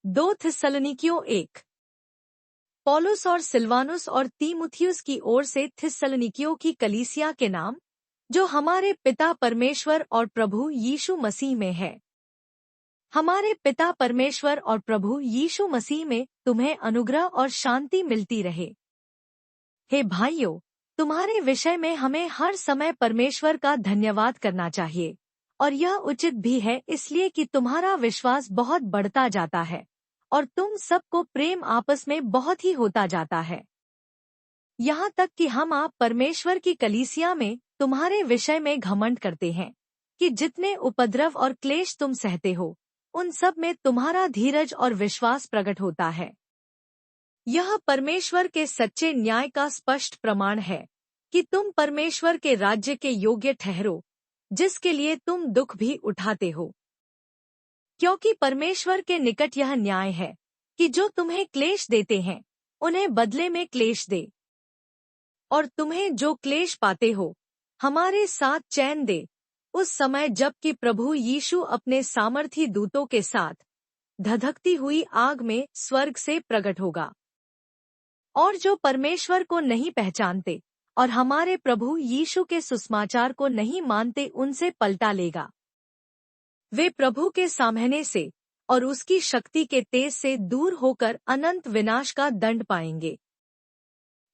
2 थिस्सलुनीकियों 1। पौलुस और सिलवानुस और तीमुथियुस की ओर से थिस्सलुनीकियों की कलीसिया के नाम, जो हमारे पिता परमेश्वर और प्रभु यीशु मसीह में है। हमारे पिता परमेश्वर और प्रभु यीशु मसीह में तुम्हें अनुग्रह और शांति मिलती रहे। हे भाइयों, तुम्हारे विषय में हमें हर समय परमेश्वर का धन्यवाद करना चाहिए, और यह उचित भी है, इसलिए कि तुम्हारा विश्वास बहुत बढ़ता जाता है और तुम सबको प्रेम आपस में बहुत ही होता जाता है। यहाँ तक कि हम आप परमेश्वर की कलीसिया में तुम्हारे विषय में घमंड करते हैं कि जितने उपद्रव और क्लेश तुम सहते हो, उन सब में तुम्हारा धीरज और विश्वास प्रकट होता है। यह परमेश्वर के सच्चे न्याय का स्पष्ट प्रमाण है कि तुम परमेश्वर के राज्य के योग्य ठहरो, जिसके लिए तुम दुख भी उठाते हो। क्योंकि परमेश्वर के निकट यह न्याय है कि जो तुम्हें क्लेश देते हैं, उन्हें बदले में क्लेश दे, और तुम्हें जो क्लेश पाते हो, हमारे साथ चैन दे, उस समय जबकि प्रभु यीशु अपने सामर्थी दूतों के साथ धधकती हुई आग में स्वर्ग से प्रकट होगा। और जो परमेश्वर को नहीं पहचानते और हमारे प्रभु यीशु के सुसमाचार को नहीं मानते, उनसे पलटा लेगा। वे प्रभु के सामने से और उसकी शक्ति के तेज से दूर होकर अनंत विनाश का दंड पाएंगे।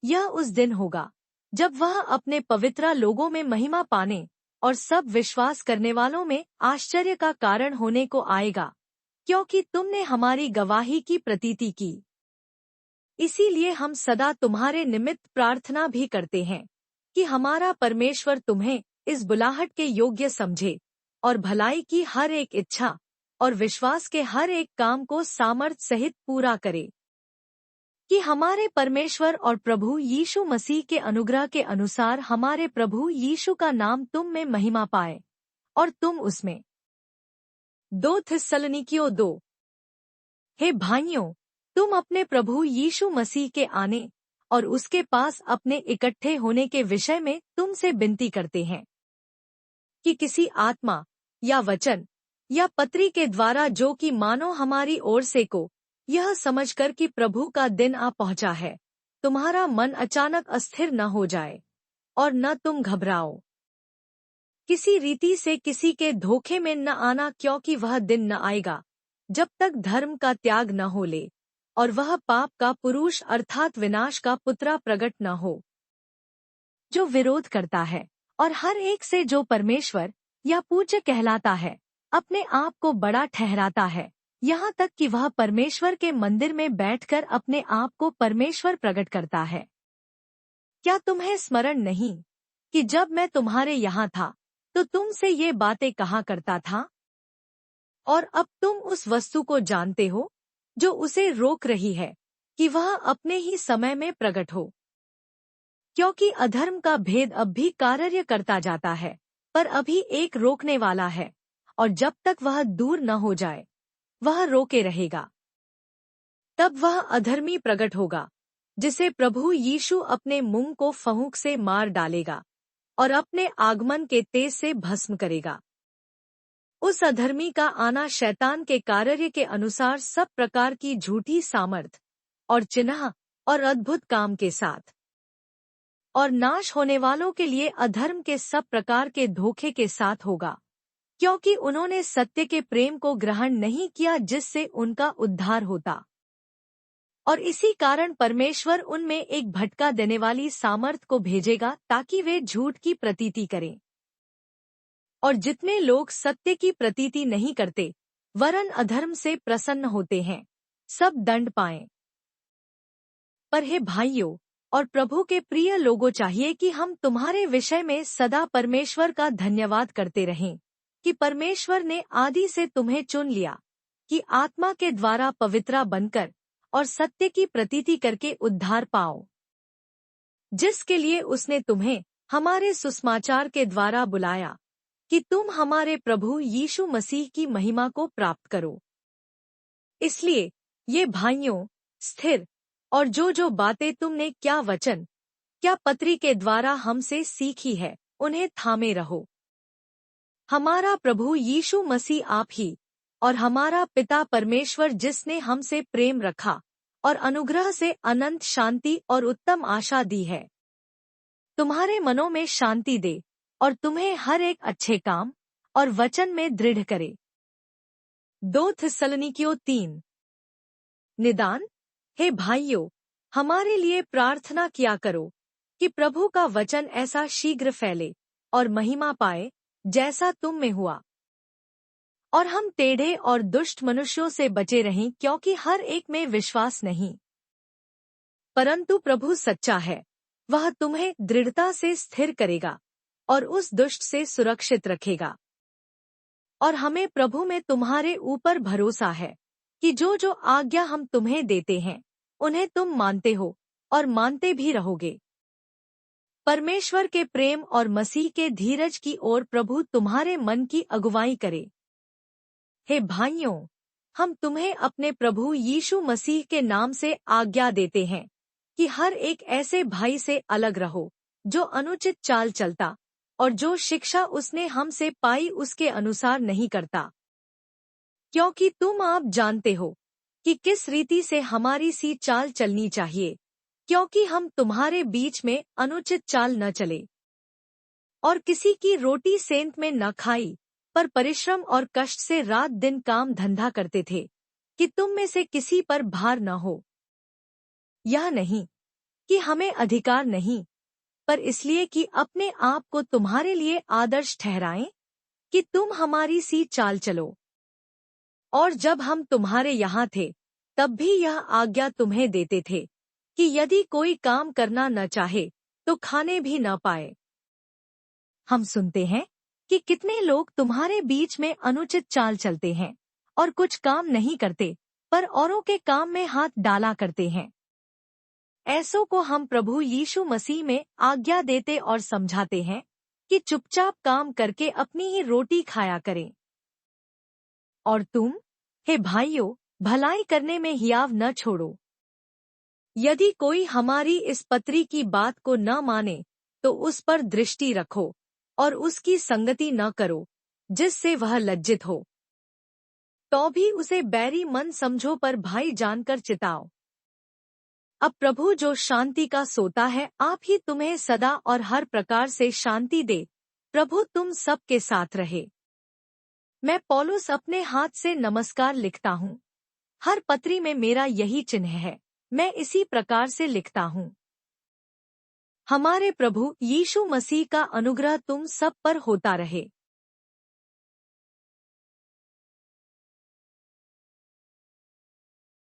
यह उस दिन होगा जब वह अपने पवित्र लोगों में महिमा पाने और सब विश्वास करने वालों में आश्चर्य का कारण होने को आएगा, क्योंकि तुमने हमारी गवाही की प्रतीति की। इसीलिए हम सदा तुम्हारे निमित्त प्रार्थना भी करते हैं कि हमारा परमेश्वर तुम्हें इस बुलाहट के योग्य समझे और भलाई की हर एक इच्छा और विश्वास के हर एक काम को सामर्थ्य सहित पूरा करे, कि हमारे परमेश्वर और प्रभु यीशु मसीह के अनुग्रह के अनुसार हमारे प्रभु यीशु का नाम तुम में महिमा पाए और तुम उसमें। 2 थिस्सलुनीकियों 2। हे भाइयों, तुम अपने प्रभु यीशु मसीह के आने और उसके पास अपने इकट्ठे होने के विषय में तुमसे विनती करते हैं कि किसी आत्मा या वचन या पत्री के द्वारा, जो कि मानो हमारी ओर से को, यह समझकर कि प्रभु का दिन आ पहुंचा है, तुम्हारा मन अचानक अस्थिर न हो जाए और न तुम घबराओ। किसी रीति से किसी के धोखे में न आना, क्योंकि वह दिन न आएगा जब तक धर्म का त्याग न हो ले और वह पाप का पुरुष अर्थात विनाश का पुत्र प्रकट न हो, जो विरोध करता है और हर एक से जो परमेश्वर या पूज्य कहलाता है अपने आप को बड़ा ठहराता है, यहाँ तक कि वह परमेश्वर के मंदिर में बैठकर अपने आप को परमेश्वर प्रकट करता है। क्या तुम्हें स्मरण नहीं कि जब मैं तुम्हारे यहाँ था तो तुमसे ये बातें कहा करता था? और अब तुम उस वस्तु को जानते हो जो उसे रोक रही है कि वह अपने ही समय में प्रकट हो। क्योंकि अधर्म का भेद अब भी कार्य करता जाता है, पर अभी एक रोकने वाला है, और जब तक वह दूर न हो जाए वह रोके रहेगा। तब वह अधर्मी प्रकट होगा, जिसे प्रभु यीशु अपने मुंह को फहुंक से मार डालेगा और अपने आगमन के तेज से भस्म करेगा। उस अधर्मी का आना शैतान के कार्य के अनुसार सब प्रकार की झूठी सामर्थ और चिन्ह और अद्भुत काम के साथ, और नाश होने वालों के लिए अधर्म के सब प्रकार के धोखे के साथ होगा, क्योंकि उन्होंने सत्य के प्रेम को ग्रहण नहीं किया जिससे उनका उद्धार होता। और इसी कारण परमेश्वर उनमें एक भटका देने वाली सामर्थ को भेजेगा, ताकि वे झूठ की प्रतीति करें। और जितने लोग सत्य की प्रतीति नहीं करते वरन अधर्म से प्रसन्न होते हैं, सब दंड पाएं। पर हे भाइयों और प्रभु के प्रिय लोगों, चाहिए कि हम तुम्हारे विषय में सदा परमेश्वर का धन्यवाद करते रहें कि परमेश्वर ने आदि से तुम्हें चुन लिया कि आत्मा के द्वारा पवित्र बनकर और सत्य की प्रतीति करके उद्धार पाओ, जिसके लिए उसने तुम्हें हमारे सुसमाचार के द्वारा बुलाया कि तुम हमारे प्रभु यीशु मसीह की महिमा को प्राप्त करो। इसलिए ये भाइयों, स्थिर और जो बातें तुमने क्या वचन क्या पत्री के द्वारा हमसे सीखी है, उन्हें थामे रहो। हमारा प्रभु यीशु मसीह आप ही और हमारा पिता परमेश्वर जिसने हमसे प्रेम रखा और अनुग्रह से अनंत शांति और उत्तम आशा दी है, तुम्हारे मनों में शांति दे और तुम्हें हर एक अच्छे काम और वचन में दृढ़ करे। 2 थिस्सलुनीकियों 3। निदान, हे भाइयों, हमारे लिए प्रार्थना किया करो कि प्रभु का वचन ऐसा शीघ्र फैले और महिमा पाए जैसा तुम में हुआ, और हम टेढ़े और दुष्ट मनुष्यों से बचे रहें, क्योंकि हर एक में विश्वास नहीं। परंतु प्रभु सच्चा है, वह तुम्हें दृढ़ता से स्थिर करेगा और उस दुष्ट से सुरक्षित रखेगा। और हमें प्रभु में तुम्हारे ऊपर भरोसा है कि जो जो आज्ञा हम तुम्हें देते हैं उन्हें तुम मानते हो और मानते भी रहोगे। परमेश्वर के प्रेम और मसीह के धीरज की ओर प्रभु तुम्हारे मन की अगुवाई करे। हे भाइयों, हम तुम्हें अपने प्रभु यीशु मसीह के नाम से आज्ञा देते हैं कि हर एक ऐसे भाई से अलग रहो जो अनुचित चाल चलता और जो शिक्षा उसने हमसे पाई उसके अनुसार नहीं करता, क्योंकि तुम आप जानते हो कि किस रीति से हमारी सी चाल चलनी चाहिए, क्योंकि हम तुम्हारे बीच में अनुचित चाल न चले और किसी की रोटी सेंत में न खाई, पर परिश्रम और कष्ट से रात दिन काम धंधा करते थे कि तुम में से किसी पर भार न हो। यह नहीं कि हमें अधिकार नहीं, पर इसलिए कि अपने आप को तुम्हारे लिए आदर्श ठहराएं कि तुम हमारी सी चाल चलो। और जब हम तुम्हारे यहाँ थे तब भी यह आज्ञा तुम्हें देते थे कि यदि कोई काम करना न चाहे तो खाने भी न पाए। हम सुनते हैं कि कितने लोग तुम्हारे बीच में अनुचित चाल चलते हैं और कुछ काम नहीं करते, पर औरों के काम में हाथ डाला करते हैं। ऐसों को हम प्रभु यीशु मसीह में आज्ञा देते और समझाते हैं कि चुपचाप काम करके अपनी ही रोटी खाया करें। और तुम, हे भाइयों, भलाई करने में हियाव न छोड़ो। यदि कोई हमारी इस पत्री की बात को न माने तो उस पर दृष्टि रखो और उसकी संगति न करो जिससे वह लज्जित हो। तो भी उसे बैरी मन समझो, पर भाई जानकर चिताओ। अब प्रभु जो शांति का सोता है आप ही तुम्हें सदा और हर प्रकार से शांति दे। प्रभु तुम सब के साथ रहे। मैं पौलुस अपने हाथ से नमस्कार लिखता हूँ। हर पत्री में मेरा यही चिन्ह है, मैं इसी प्रकार से लिखता हूँ। हमारे प्रभु यीशु मसीह का अनुग्रह तुम सब पर होता रहे।